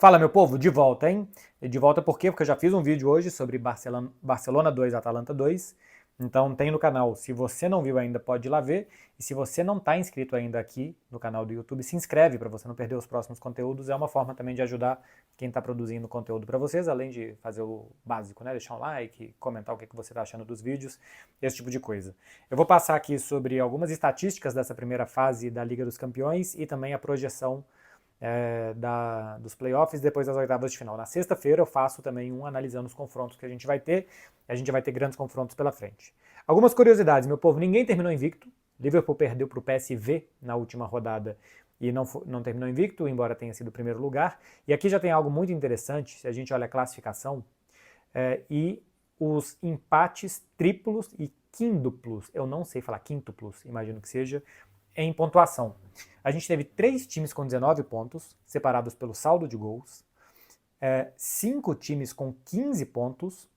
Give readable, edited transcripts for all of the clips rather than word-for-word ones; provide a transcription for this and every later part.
Fala, meu povo, de volta, hein? De volta por quê? Porque eu já fiz um vídeo hoje sobre Barcelona 2, Atalanta 2. Então tem no canal. Se você não viu ainda, pode ir lá ver. E se você não está inscrito ainda aqui no canal do YouTube, se inscreve para você não perder os próximos conteúdos. É uma forma também de ajudar quem está produzindo conteúdo para vocês, além de fazer o básico, né? Deixar um like, comentar o que você está achando dos vídeos, esse tipo de coisa. Eu vou passar aqui sobre algumas estatísticas dessa primeira fase da Liga dos Campeões e também a projeção dos playoffs depois das oitavas de final. Na sexta-feira eu faço também um analisando os confrontos que a gente vai ter. A gente vai ter grandes confrontos pela frente. Algumas curiosidades, meu povo, ninguém terminou invicto. Liverpool perdeu para o PSV na última rodada e não terminou invicto, embora tenha sido o primeiro lugar. E aqui já tem algo muito interessante, se a gente olha a classificação, e os empates triplos e quíntuplos, eu não sei falar quíntuplos, imagino que seja, em pontuação. A gente teve 3 times com 19 pontos, separados pelo saldo de gols, 5 times com 15 pontos,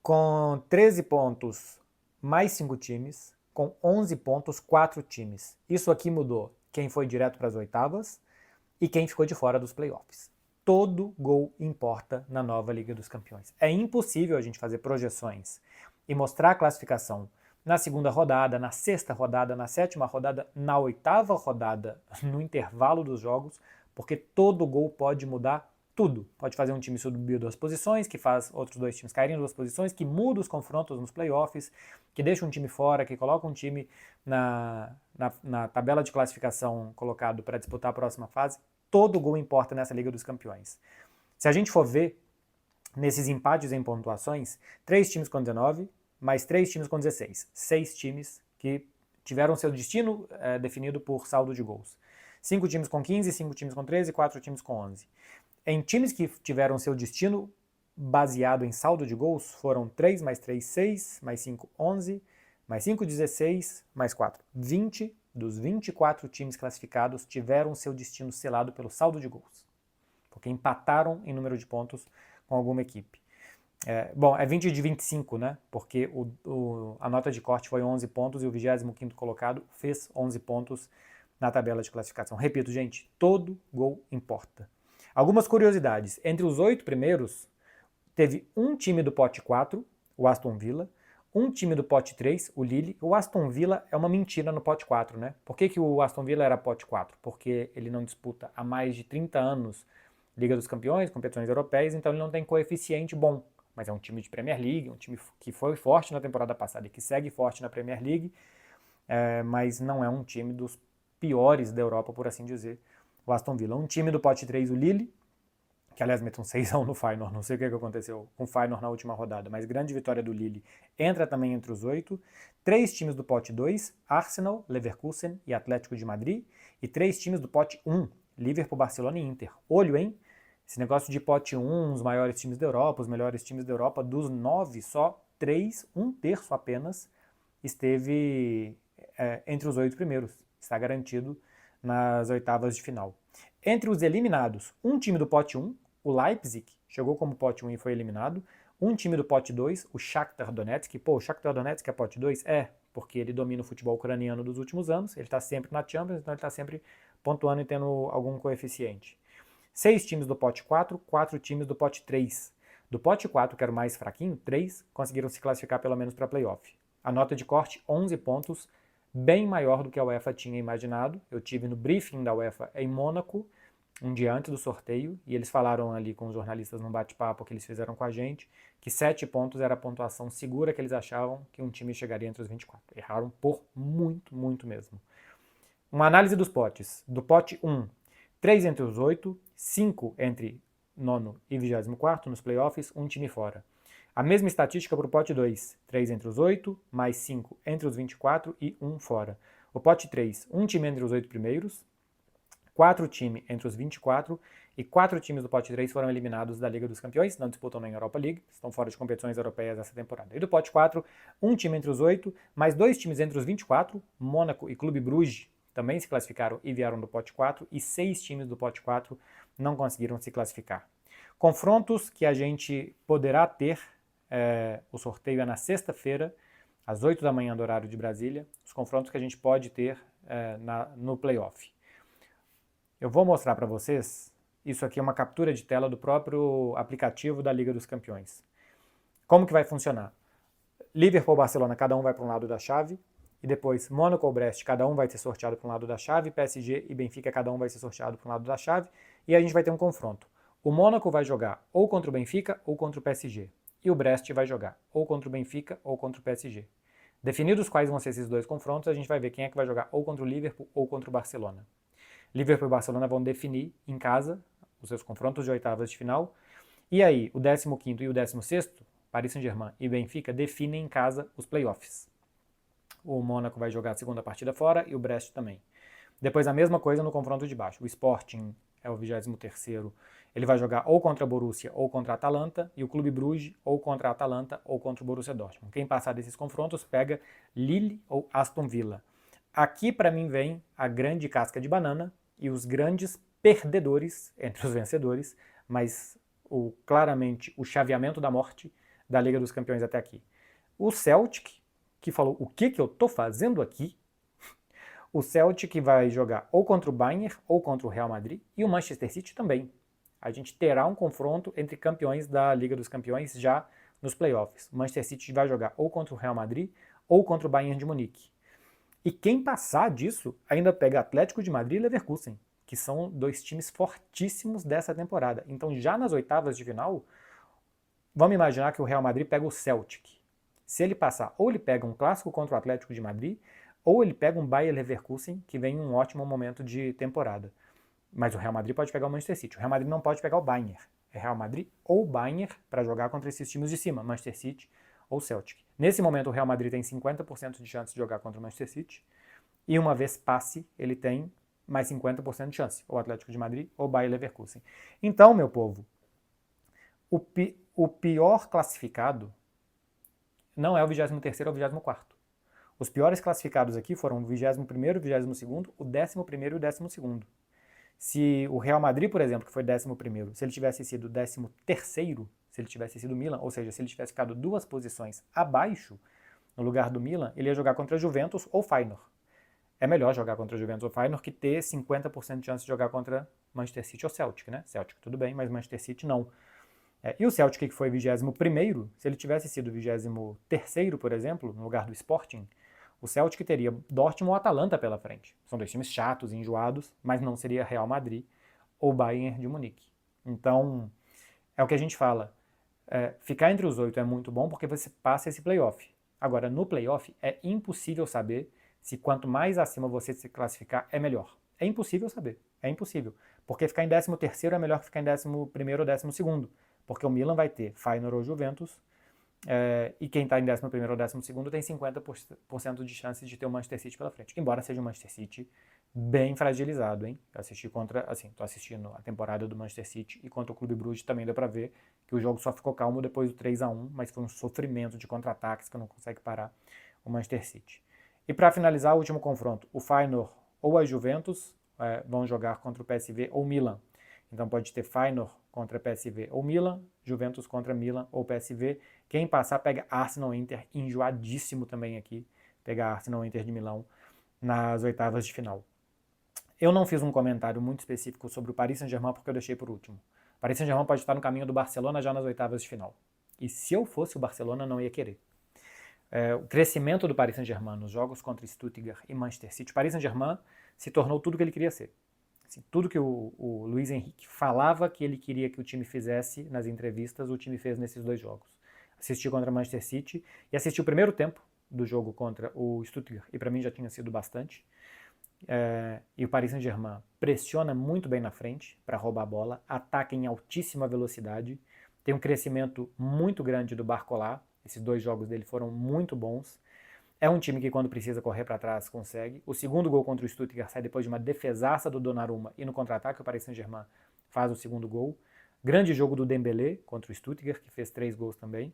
com 13 pontos mais 5 times, com 11 pontos 4 times. Isso aqui mudou quem foi direto para as oitavas e quem ficou de fora dos playoffs. Todo gol importa na nova Liga dos Campeões. É impossível a gente fazer projeções e mostrar a classificação na segunda rodada, na sexta rodada, na sétima rodada, na oitava rodada, no intervalo dos jogos, porque todo gol pode mudar tudo. Pode fazer um time subir 2 posições, que faz outros 2 times caírem em 2 posições, que muda os confrontos nos playoffs, que deixa um time fora, que coloca um time na tabela de classificação colocado para disputar a próxima fase. Todo gol importa nessa Liga dos Campeões. Se a gente for ver nesses empates em pontuações, 3 times com 19, mais 3 times com 16. 6 times que tiveram seu destino definido por saldo de gols. 5 times com 15, 5 times com 13, 4 times com 11. Em times que tiveram seu destino baseado em saldo de gols, foram 3 mais 3, 6, mais 5, 11, mais 5, 16, mais 4, 20 dos 24 times classificados tiveram seu destino selado pelo saldo de gols, porque empataram em número de pontos com alguma equipe. Bom, é 20 de 25, né? Porque a nota de corte foi 11 pontos e o 25º colocado fez 11 pontos na tabela de classificação. Repito, gente, todo gol importa. Algumas curiosidades. Entre os 8 primeiros, teve um time do pote 4, o Aston Villa, um time do pote 3, o Lille. O Aston Villa é uma mentira no pote 4, né? Por que o Aston Villa era pote 4? Porque ele não disputa há mais de 30 anos Liga dos Campeões, competições europeias, então ele não tem coeficiente bom. Mas é um time de Premier League, um time que foi forte na temporada passada e que segue forte na Premier League, mas não é um time dos piores da Europa, por assim dizer, o Aston Villa. Um time do pote 3, o Lille, que aliás meteu um 6-1 no Feyenoord, não sei o que aconteceu com o Feyenoord na última rodada, mas grande vitória do Lille, entra também entre os 8. 3 times do pote 2, Arsenal, Leverkusen e Atlético de Madrid, e 3 times do pote 1, Liverpool, Barcelona e Inter. Olho, hein? Esse negócio de pote 1, os maiores times da Europa, os melhores times da Europa, dos 9, só 3, um terço apenas, esteve entre os 8 primeiros. Está garantido nas oitavas de final. Entre os eliminados, um time do pote 1, o Leipzig, chegou como pote 1 e foi eliminado. Um time do pote 2, o Shakhtar Donetsk. Pô, o Shakhtar Donetsk é pote 2? Porque ele domina o futebol ucraniano dos últimos anos, ele está sempre na Champions, então ele está sempre pontuando e tendo algum coeficiente. 6 times do pote 4, 4 times do pote 3. Do pote 4, que era o mais fraquinho, 3 conseguiram se classificar pelo menos para playoff. A nota de corte, 11 pontos, bem maior do que a UEFA tinha imaginado. Eu tive no briefing da UEFA em Mônaco, um dia antes do sorteio, e eles falaram ali com os jornalistas num bate-papo que eles fizeram com a gente, que 7 pontos era a pontuação segura que eles achavam que um time chegaria entre os 24. Erraram por muito, muito mesmo. Uma análise dos potes. Do pote 1, 3 entre os 8, 5 entre 9º e 24º nos playoffs, um time fora. A mesma estatística para o pote 2, 3 entre os 8, mais 5 entre os 24 e 1 fora. O pote 3, um time entre os 8 primeiros, 4 times entre os 24 e 4 times do pote 3 foram eliminados da Liga dos Campeões, não disputam na Europa League, estão fora de competições europeias essa temporada. E do pote 4, um time entre os 8, mais 2 times entre os 24, Mônaco e Clube Bruges, também se classificaram e vieram do pote 4, e 6 times do pote 4 não conseguiram se classificar. Confrontos que a gente poderá ter, o sorteio é na sexta-feira, às 8 da manhã do horário de Brasília, os confrontos que a gente pode ter no playoff. Eu vou mostrar para vocês Isso aqui é uma captura de tela do próprio aplicativo da Liga dos Campeões. Como que vai funcionar? Liverpool e Barcelona, cada um vai para um lado da chave, e depois Mônaco ou Brest, cada um vai ser sorteado para um lado da chave, PSG e Benfica, cada um vai ser sorteado para um lado da chave, e a gente vai ter um confronto. O Mônaco vai jogar ou contra o Benfica ou contra o PSG, e o Brest vai jogar ou contra o Benfica ou contra o PSG. Definidos quais vão ser esses dois confrontos, a gente vai ver quem é que vai jogar ou contra o Liverpool ou contra o Barcelona. Liverpool e Barcelona vão definir em casa os seus confrontos de oitavas de final, e aí o 15º e o 16º, Paris Saint-Germain e Benfica, definem em casa os playoffs. O Mônaco vai jogar a segunda partida fora e o Brest também. Depois a mesma coisa no confronto de baixo. O Sporting é o 23º, ele vai jogar ou contra a Borussia ou contra a Atalanta, e o Clube Bruges ou contra a Atalanta ou contra o Borussia Dortmund. Quem passar desses confrontos pega Lille ou Aston Villa. Aqui para mim vem a grande casca de banana e os grandes perdedores entre os vencedores, mas claramente o chaveamento da morte da Liga dos Campeões até aqui. O Celtic, que falou, o que eu tô fazendo aqui? O Celtic vai jogar ou contra o Bayern ou contra o Real Madrid, e o Manchester City também. A gente terá um confronto entre campeões da Liga dos Campeões já nos playoffs. O Manchester City vai jogar ou contra o Real Madrid ou contra o Bayern de Munique. E quem passar disso ainda pega Atlético de Madrid e Leverkusen, que são dois times fortíssimos dessa temporada. Então já nas oitavas de final, vamos imaginar que o Real Madrid pega o Celtic. Se ele passar, ou ele pega um clássico contra o Atlético de Madrid, ou ele pega um Bayer Leverkusen, que vem em um ótimo momento de temporada. Mas o Real Madrid pode pegar o Manchester City. O Real Madrid não pode pegar o Bayern. É Real Madrid ou Bayern para jogar contra esses times de cima, Manchester City ou Celtic. Nesse momento o Real Madrid tem 50% de chance de jogar contra o Manchester City, e uma vez passe, ele tem mais 50% de chance, ou Atlético de Madrid ou Bayer Leverkusen. Então, meu povo, o pior classificado não é o 23º ou o 24º. Os piores classificados aqui foram o 21º, o 22º, o 11º e o 12º. Se o Real Madrid, por exemplo, que foi 11º, se ele tivesse sido 13º, se ele tivesse sido Milan, ou seja, se ele tivesse ficado 2 posições abaixo, no lugar do Milan, ele ia jogar contra Juventus ou Feyenoord. É melhor jogar contra Juventus ou Feyenoord que ter 50% de chance de jogar contra Manchester City ou Celtic, né? Celtic tudo bem, mas Manchester City não. E o Celtic, que foi 21º, se ele tivesse sido 23º, por exemplo, no lugar do Sporting, o Celtic teria Dortmund ou Atalanta pela frente. São dois times chatos, enjoados, mas não seria Real Madrid ou Bayern de Munique. Então, é o que a gente fala. Ficar entre os 8 é muito bom porque você passa esse playoff. Agora, no playoff, é impossível saber se quanto mais acima você se classificar, é melhor. É impossível saber. É impossível. Porque ficar em 13º é melhor que ficar em 11º ou 12º. Porque o Milan vai ter Feyenoord ou Juventus, e quem está em 11º ou 12º tem 50% de chance de ter o Manchester City pela frente. Embora seja um Manchester City bem fragilizado, hein? Tô assistindo a temporada do Manchester City, e contra o Clube Bruges também deu para ver que o jogo só ficou calmo depois do 3-1, mas foi um sofrimento de contra-ataques que não consegue parar o Manchester City. E para finalizar o último confronto, o Feyenoord ou a Juventus vão jogar contra o PSV ou Milan. Então pode ter Feyenoord contra PSV ou Milan, Juventus contra Milan ou PSV. Quem passar pega Arsenal Inter, enjoadíssimo também aqui, pegar Arsenal Inter de Milão nas oitavas de final. Eu não fiz um comentário muito específico sobre o Paris Saint-Germain porque eu deixei por último. O Paris Saint-Germain pode estar no caminho do Barcelona já nas oitavas de final. E se eu fosse o Barcelona, não ia querer. O crescimento do Paris Saint-Germain nos jogos contra Stuttgart e Manchester City, o Paris Saint-Germain se tornou tudo o que ele queria ser. Assim, tudo que o Luiz Henrique falava que ele queria que o time fizesse nas entrevistas, o time fez nesses 2 jogos. Assisti contra Manchester City e assisti o primeiro tempo do jogo contra o Stuttgart, e para mim já tinha sido bastante. E o Paris Saint-Germain pressiona muito bem na frente para roubar a bola, ataca em altíssima velocidade, tem um crescimento muito grande do Barcola. Esses 2 jogos dele foram muito bons. É um time que quando precisa correr para trás consegue. O segundo gol contra o Stuttgart sai depois de uma defesaça do Donnarumma, e no contra-ataque o Paris Saint-Germain faz o segundo gol. Grande jogo do Dembélé contra o Stuttgart, que fez 3 gols também.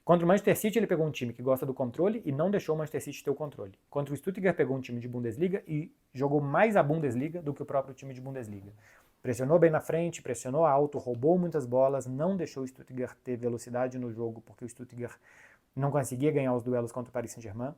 Contra o Manchester City ele pegou um time que gosta do controle e não deixou o Manchester City ter o controle. Contra o Stuttgart pegou um time de Bundesliga e jogou mais a Bundesliga do que o próprio time de Bundesliga. Pressionou bem na frente, pressionou alto, roubou muitas bolas, não deixou o Stuttgart ter velocidade no jogo, porque o Stuttgart não conseguia ganhar os duelos contra o Paris Saint-Germain.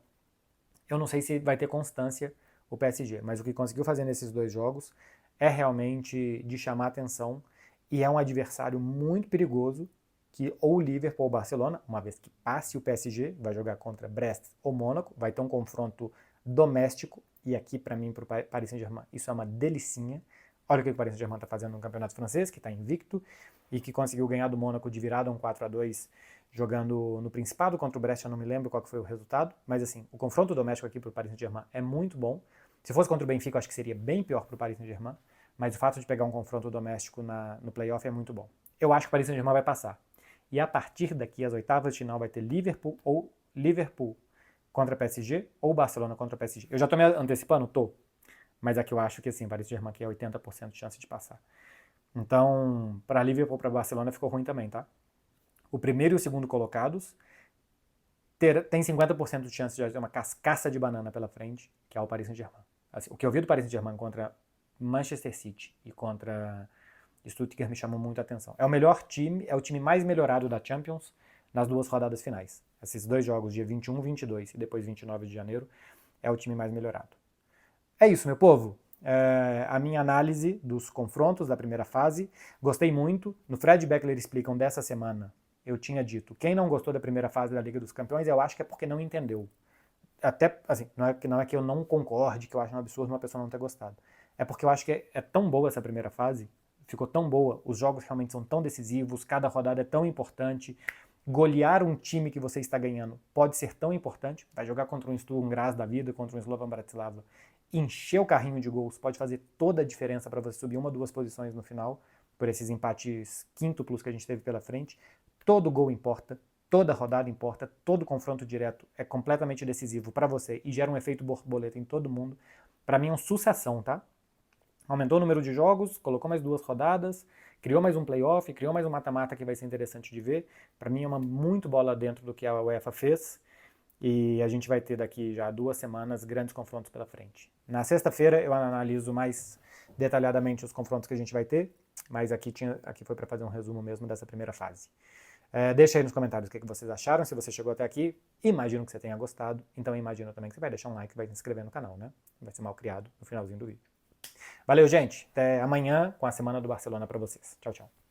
Eu não sei se vai ter constância o PSG, mas o que conseguiu fazer nesses 2 jogos é realmente de chamar atenção. e é um adversário muito perigoso que ou o Liverpool ou o Barcelona, uma vez que passe o PSG, vai jogar contra Brest ou Mônaco, vai ter um confronto doméstico, e aqui para mim, para o Paris Saint-Germain, isso é uma delicinha. Olha o que o Paris Saint-Germain está fazendo no campeonato francês, que está invicto, e que conseguiu ganhar do Mônaco de virada, um 4-2, jogando no Principado contra o Brest, eu não me lembro qual que foi o resultado, mas assim, o confronto doméstico aqui para o Paris Saint-Germain é muito bom. Se fosse contra o Benfica, eu acho que seria bem pior para o Paris Saint-Germain, mas o fato de pegar um confronto doméstico no playoff é muito bom. Eu acho que o Paris Saint-Germain vai passar. E a partir daqui, as oitavas de final vai ter Liverpool contra PSG ou Barcelona contra PSG. Eu já tô me antecipando? Tô. Mas aqui eu acho que assim, Paris Saint-Germain aqui é 80% de chance de passar. Então, para Liverpool ou para Barcelona ficou ruim também, tá? O primeiro e o segundo colocados tem 50% de chance de ter uma cascaça de banana pela frente, que é o Paris Saint-Germain. Assim, o que eu vi do Paris Saint-Germain contra Manchester City e contra Stuttgart me chamou muito a atenção. É o melhor time, é o time mais melhorado da Champions nas duas rodadas finais. Esses dois jogos, dia 21, 22 e depois 29 de janeiro, é o time mais melhorado. É isso, meu povo. A minha análise dos confrontos da primeira fase. Gostei muito. No Fred Beckler Explicam dessa semana, eu tinha dito, quem não gostou da primeira fase da Liga dos Campeões, eu acho que é porque não entendeu. Até, assim, não é que eu não concorde, que eu acho um absurdo uma pessoa não ter gostado. É porque eu acho que é tão boa essa primeira fase, ficou tão boa, os jogos realmente são tão decisivos, cada rodada é tão importante. Golear um time que você está ganhando pode ser tão importante. Vai jogar contra um Sturm Graz da vida, contra um Slovan Bratislava. Encher o carrinho de gols pode fazer toda a diferença para você subir uma ou duas posições no final, por esses empates quíntuplos que a gente teve pela frente. Todo gol importa, toda rodada importa, todo confronto direto é completamente decisivo para você e gera um efeito borboleta em todo mundo. Para mim é uma sucessão, tá? Aumentou o número de jogos, colocou mais duas rodadas, criou mais um playoff, criou mais um mata-mata que vai ser interessante de ver. Para mim é uma muito bola dentro do que a UEFA fez. E a gente vai ter daqui já 2 semanas grandes confrontos pela frente. Na sexta-feira eu analiso mais detalhadamente os confrontos que a gente vai ter, mas aqui foi para fazer um resumo mesmo dessa primeira fase. Deixa aí nos comentários o que vocês acharam, se você chegou até aqui. Imagino que você tenha gostado, então imagino também que você vai deixar um like e vai se inscrever no canal, né? Vai ser mal criado no finalzinho do vídeo. Valeu, gente. Até amanhã com a Semana do Barcelona para vocês. Tchau, tchau.